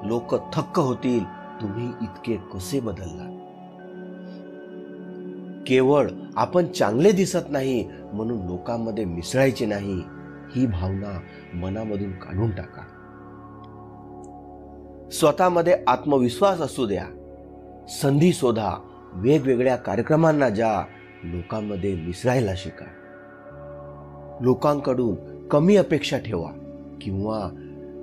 लोक थक्क होतील, तुम्ही इतके कसे बदललात. केवळ आपण चांगले दिसत नाही म्हणून लोकांमध्ये मिसळायचे नाही, ही भावना मनामधून काढून टाका. स्वतःमध्ये आत्मविश्वास असू द्या. संधी शोधा, वेगवेगळ्या कार्यक्रमांना जा, लोकांमध्ये मिसळायला शिका. लोकांकडून कमी अपेक्षा ठेवा किंवा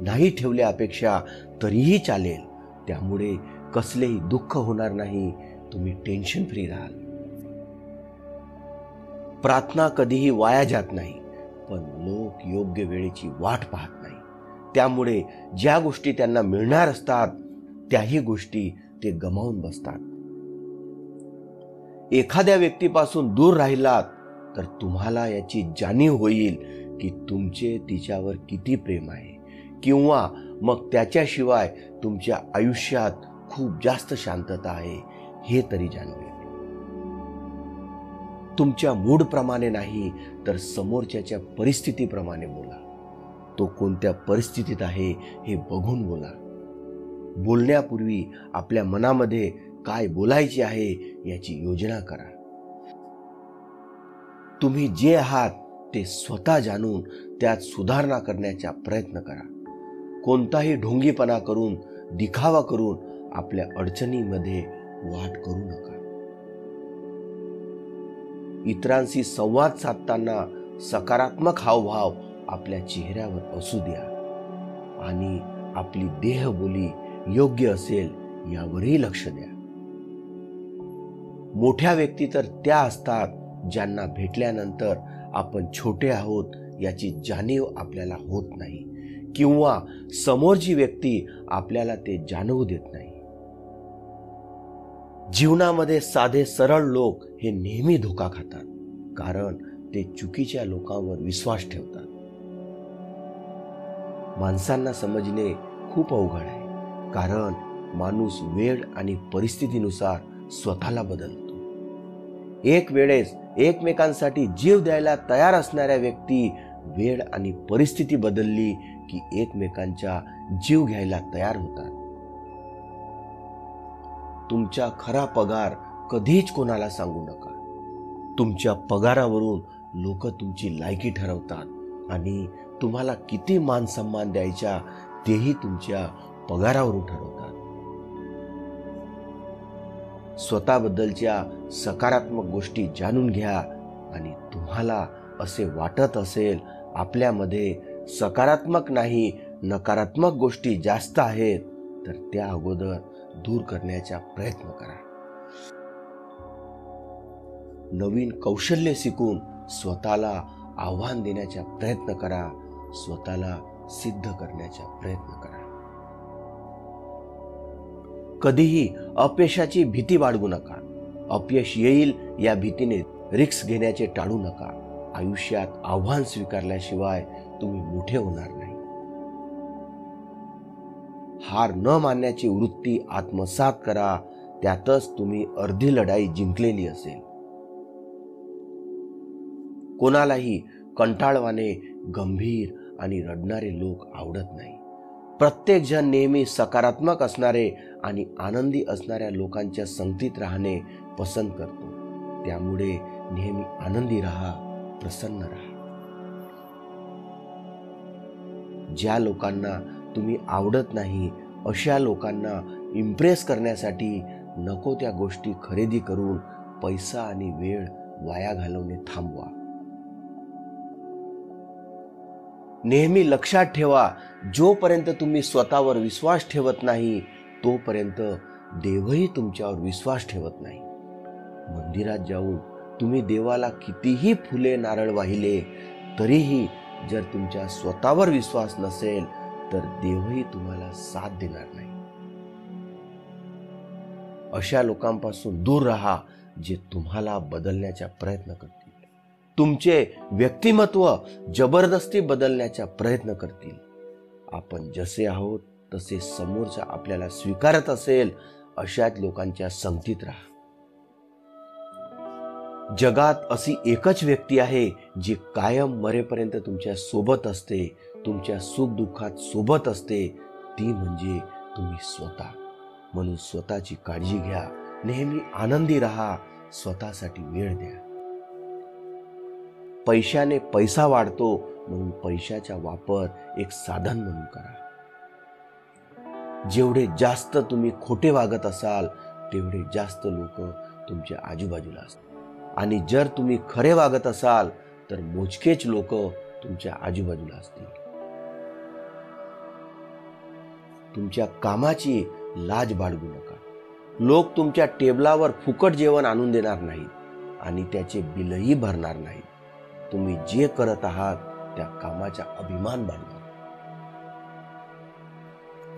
नाही ठेवल्या अपेक्षा तरीही चालेल. त्यामुळे कसलेही दुःख होणार नाही, तुम्ही टेन्शन फ्री राहाल. प्रार्थना कधीही वाया जात नाही, पण लोक योग्य वेळेची वाट पाहत नाही. त्यामुळे ज्या गोष्टी त्यांना मिळणार असतात त्याही गोष्टी ते गमावून बसतात. एखाद्या व्यक्तीपासून दूर राहिलात तर तुम्हाला याची जाणीव होईल की तुमचे तिच्यावर किती प्रेम आहे, किंवा मग त्याच्याशिवाय तुमच्या आयुष्यात खूप जास्त शांतता आहे हे तरी जाणवेल. तुमच्या मूड प्रमाणे नाही तर समोरच्याच्या परिस्थितीप्रमाणे बोला. तो कोणत्या परिस्थितीत आहे हे बघून बोला. बोलण्यापूर्वी आपल्या मनामध्ये काय बोलायचे आहे याची योजना करा. तुम्ही जे आहात ते स्वतः जाणून त्यात सुधारणा करण्याचा प्रयत्न करा. कोणताही ढोंगीपणा करून, दिखावा करून आपल्या अडचणीमध्ये वाट करू नका. इतरांशी संवाद साधताना सकारात्मक हावभाव आपल्या चेहऱ्यावर असू द्या आणि आपली देहबोली योग्य असेल यावरही लक्ष द्या. मोठ्या व्यक्ती तर त्या असतात ज्यांना भेटल्यानंतर आपण छोटे आहोत याची जाणीव आपल्याला होत नाही, किंवा समोरची व्यक्ती आपल्याला ते जाणवू देत नाही. जीवनामध्ये साधे सरळ लोक हे नेहमी धोका खातात, कारण ते चुकीच्या लोकांवर विश्वास ठेवतात. माणसांना समजणे खूप अवघड आहे, कारण माणूस वेळ आणि परिस्थितीनुसार स्वतःला बदलतो. एक वेळेस एकमेकांसाठी जीव द्यायला तयार असणाऱ्या व्यक्ती वेळ आणि परिस्थिती बदलली की एकमेकांचा जीव घ्यायला तयार होतात. तुमचा खरा पगार कधीच कोणाला सांगू नका. तुमच्या पगारावरून लोक तुमची लायकी ठरवतात आणि तुम्हाला किती मान सन्मान द्यायचा तेही तुमच्या पगारावरून ठरवतात. स्वतःबद्दलच्या सकारात्मक गोष्टी जाणून घ्या आणि तुम्हाला असे वाटत असेल आपल्यामध्ये सकारात्मक नाही नकारात्मक गोष्टी जास्त आहेत, तर त्या अगोदर दूर करण्याचा प्रयत्न करा. नवीन कौशल्य शिकून स्वतःला आव्हान देण्याचा प्रयत्न करा. स्वतःला सिद्ध करण्याचा प्रयत्न करा. कधीही अपयशाची भीती बाळगू नका. अपयश येईल या भीतीने रिस्क घेण्याचे टाळू नका. आयुष्यात आव्हान स्वीकारल्याशिवाय तुम्ही मोठे होणार नाही. हार न मानण्याची वृत्ती आत्मसात करा. त्यातच तुम्ही अर्धी लढाई जिंकलेली असेल. कोणालाही कंटाळवाणे, गंभीर आणि रडणारे लोक आवडत नाही. प्रत्येक जण नेहमी सकारात्मक असणारे आणि आनंदी असणाऱ्या लोकांच्या संगतीत राहणे पसंत करतो. त्यामुळे नेहमी आनंदी राहा, प्रसन्न राहा. ज्या लोकांना तुम्ही आवडत नाही अशा लोकांना इम्प्रेस करण्यासाठी नको त्या गोष्टी खरेदी करून पैसा आणि वेळ वाया घालवणे थांबवा. नेहमी लक्षात ठेवा, जोपर्यंत तुम्ही स्वतःवर विश्वास ठेवत नाही तोपर्यंत देवही तुमच्यावर विश्वास ठेवत नाही. मंदिरात जाऊन तुम्ही देवाला कितीही फुले नारळ वाहिले तरीही जर तुमच्या स्वतःवर विश्वास नसेल तर देवही तुम्हाला साथ देणार नाही. अशा लोकांपासून दूर राहा जे तुम्हाला बदलण्याचा प्रयत्न करतील. तुमचे व्यक्तिमत्व जबरदस्ती बदलण्याचा प्रयत्न करतील. आपण जसे आहोत तसे समोरचा आपल्याला स्वीकारत असेल अशाच लोकांच्या संगतीत राहा. जगात अशी एकच व्यक्ती आहे जी कायम मरेपर्यंत तुमच्या सोबत असते, तुमच्या सुख दुःखात सोबत असते, ती म्हणजे तुम्ही स्वतः. म्हणून स्वतःची काळजी घ्या, नेहमी आनंदी राहा, स्वतःसाठी वेळ द्या. पैशाने पैसा वाढतो, म्हणून पैशाचा वापर एक साधन म्हणून करा. जेवढे जास्त तुम्ही खोटे वागत असाल तेवढे जास्त लोक तुमच्या आजूबाजूला असतात, आणि जर तुम्ही खरे वागत असाल तर मोजकेच लोक तुमच्या आजूबाजूला असतील. तुमच्या कामाची लाज बाळगू नका. लोक तुमच्या टेबलावर फुकट जेवण आणून देणार नाहीत आणि त्याचे बिलही भरणार नाहीत. तुम्ही जे करत आहात त्या कामाचा अभिमान बाळगा.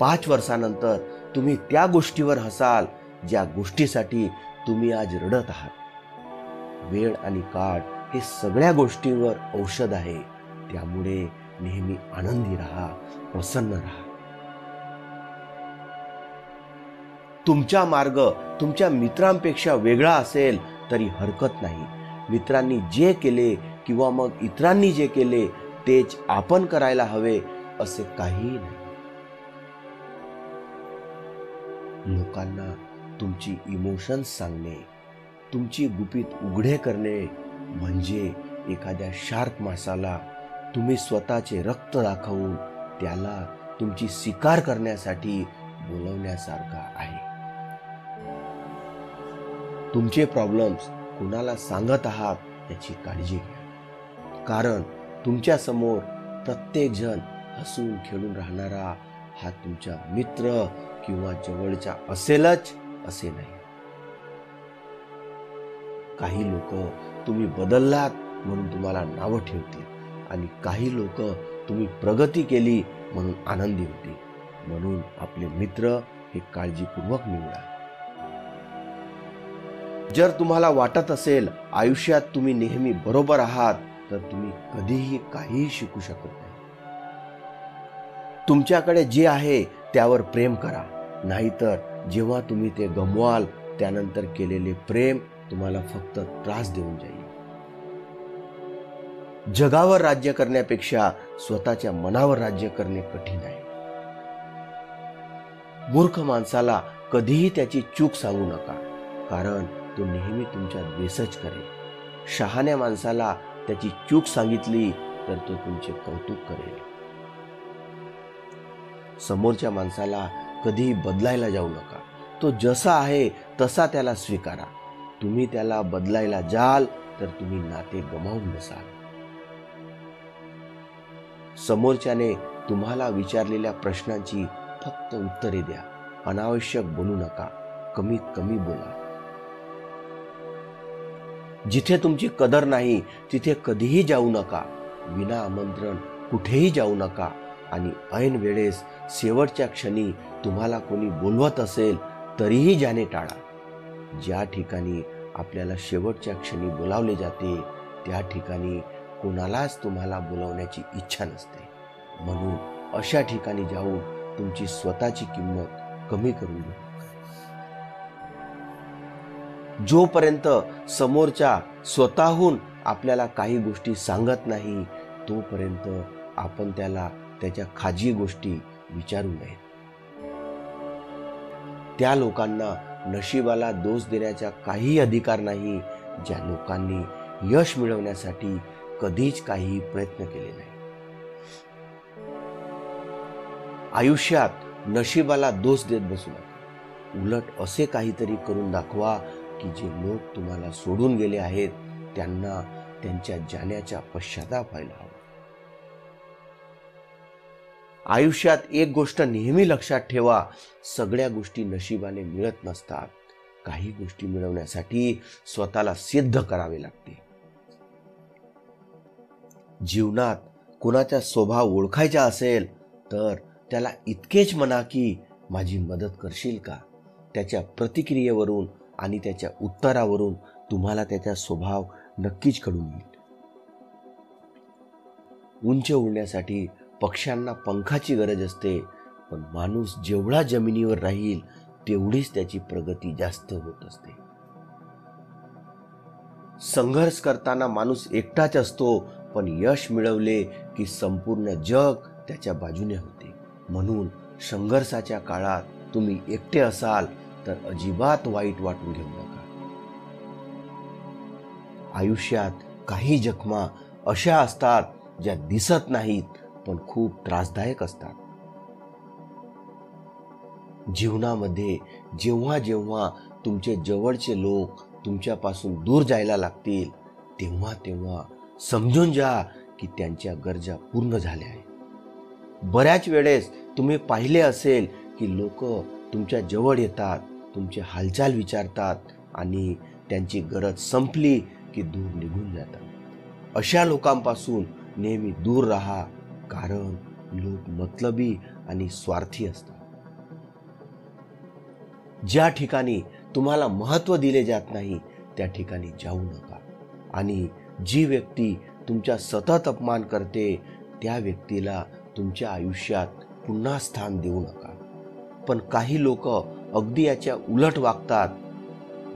5 वर्षानंतर तुम्ही त्या गोष्टीवर हसाल ज्या गोष्टीसाठी तुम्ही आज रडत आहात. वेळ आणि काळ हे सगळ्या गोष्टींवर औषध आहे. त्यामुळे नेहमी आनंदी राहा, प्रसन्न राहा. तुमचा मार्ग तुमच्या मित्रांपेक्षा वेगळा असेल तरी हरकत नाही. मित्रांनी जे केले किंवा मग इतरांनी जे केले तेच आपण करायला हवे असे काहीही नाही. लोकांना तुमची इमोशन्स सांगणे, तुमची गुपित उघडे करणे म्हणजे एखाद्या शार्क मासाला तुम्ही स्वतःचे रक्त दाखवून त्याला तुमची शिकार करण्यासाठी बोलवण्यासारखा आहे. तुमचे प्रॉब्लेम्स कुणाला सांगत आहात याची काळजी घ्या, कारण तुमच्या समोर प्रत्येक जण हसून खेळून राहणारा हा तुमचा मित्र किंवा जवळचा असेलच असे नाही. काही लोक तुम्ही बदललात म्हणून तुम्हाला नावं ठेवतील आणि काही लोक तुम्ही प्रगती केली म्हणून आनंदी होतील. म्हणून आपले मित्र हे काळजीपूर्वक निवडा. जर तुम्हाला वाटत असेल आयुष्यात तुम्ही नेहमी बरोबर आहात तर तुम्ही कधीही काहीही शिकू शकत नाही. तुमच्याकडे जे आहे त्यावर प्रेम करा, नाहीतर जेव्हा तुम्ही ते गमवाल त्यानंतर केलेले प्रेम तुम्हाला फक्त त्रास देऊन जाईल. जगावर राज्य करण्यापेक्षा स्वतःच्या मनावर राज्य करणे कठीण आहे. मूर्ख माणसाला कधीही त्याची चूक सांगू नका, कारण तो नेहमी तुमच्या द्वेषच करेल. शहाण्या माणसाला त्याची चूक सांगितली तर तो तुमचे कौतुक करेल. समोरच्या माणसाला कधीही बदलायला जाऊ नका. तो जसा आहे तसा त्याला स्वीकारा. तुम्ही त्याला बदलायला जाल तर तुम्ही नाते गमावून बसाल. समोरच्याने तुम्हाला विचारलेल्या प्रश्नांची फक्त उत्तरे द्या. अनावश्यक बोलू नका, कमीत कमी बोला. जिथे तुमची कदर नाही तिथे कधीही जाऊ नका. विना आमंत्रण कुठेही जाऊ नका. आणि ऐन वेळेस शेवटच्या क्षणी तुम्हाला कोणी बोलवत असेल तरीही जाणे टाळा. ज्या ठिकाणी आपल्याला शेवटच्या क्षणी बोलावले जाते त्या ठिकाणी कोणालाच तुम्हाला बोलावण्याची इच्छा नसते. म्हणून अशा ठिकाणी जाऊन तुमची स्वतःची किंमत कमी करून घ्या. जोपर्यंत समोरच्या स्वतःहून आपल्याला काही गोष्टी सांगत नाही तोपर्यंत आपण त्याला त्याच्या खाजगी गोष्टी विचारू नयेत. त्या लोकांना नशिबाला दोष देण्याचा काही अधिकार नाही ज्या लोकांनी यश मिळवण्यासाठी कधीच काही प्रयत्न केले नाही. आयुष्यात नशिबाला दोष देत बसू नका. उलट असे काहीतरी करून दाखवा की जे लोक तुम्हाला सोडून गेले आहेत त्यांना त्यांच्या जाण्याचा पश्चाताप व्हायला हवा. आयुष्यात एक गोष्ट नेहमी लक्षात ठेवा, सगळ्या गोष्टी नशिबाने मिळत नसतात. काही गोष्टी मिळवण्यासाठी स्वतःला सिद्ध करावे लागते. जीवनात कोणाचा स्वभाव ओळखायचा असेल तर त्याला इतकेच म्हणा की माझी मदत करशील का. त्याच्या प्रतिक्रियेवरून आणि त्याच्या उत्तरावरून तुम्हाला त्याचा स्वभाव नक्कीच कळून येईल. उंच उडण्यासाठी पक्ष्यांना पंखाची गरज असते, पण माणूस जेवढा जमिनीवर राहील तेवढीच त्याची प्रगती जास्त होत असते. संघर्ष करताना माणूस एकटाच असतो, पण यश मिळवले की संपूर्ण जग त्याच्या बाजूने होते. म्हणून संघर्षाच्या काळात तुम्ही एकटे असाल तर अजिबात वाईट वाटून घेऊ नका. आयुष्यात काही जखमा अशा असतात ज्या दिसत नाहीत पण खूप त्रासदायक असतात. जीवनामध्ये जेव्हा जेव्हा तुमचे जवळचे लोक तुमच्यापासून दूर जायला लागतील तेव्हा तेव्हा समजून जा की त्यांच्या गरजा पूर्ण झाल्या आहेत. बऱ्याच वेळेस तुम्ही पाहिले असेल की लोक तुमच्या जवळ येतात, तुमचे हालचाल विचारतात आणि त्यांची गरज संपली की दूर निघून जातात. अशा लोकांपासून नेहमी दूर राहा, कारण लोक मतलबी आणि स्वार्थी असतात. ज्या ठिकाणी तुम्हाला महत्त्व दिले जात नाही त्या ठिकाणी जाऊ नका आणि जी व्यक्ती तुमचा सतत अपमान करते त्या व्यक्तीला तुमच्या आयुष्यात पुन्हा स्थान देऊ नका. पण काही लोक अगदी याच्या उलट वागतात.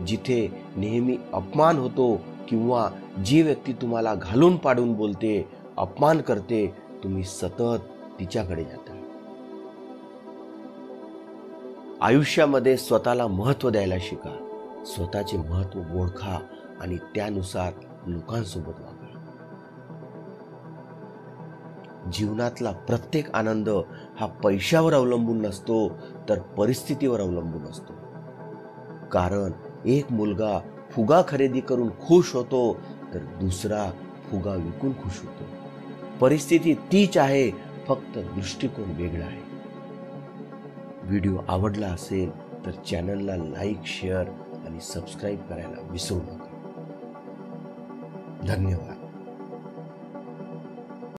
जिथे नेहमी अपमान होतो किंवा जी व्यक्ती तुम्हाला घालून पाडून बोलते, अपमान करते, तुम्ही सतत तिच्याकडे जाता. आयुष्यामध्ये स्वतःला महत्त्व द्यायला शिका. स्वतःचे महत्त्व ओळखा आणि त्यानुसार लोकांसोबत वागा. जीवनातला प्रत्येक आनंद हा पैशावर अवलंबून नसतो तर परिस्थितीवर अवलंबून असतो. कारण एक मुलगा फुगा खरेदी करून खुश होतो तर दुसरा फुगा विकून खुश होतो. परिस्थिती तीच आहे, फक्त दृष्टिकोन वेगळा आहे. व्हिडिओ आवडला असेल तर चॅनलला लाईक, शेअर आणि सबस्क्राईब करायला विसरू नका. धन्यवाद.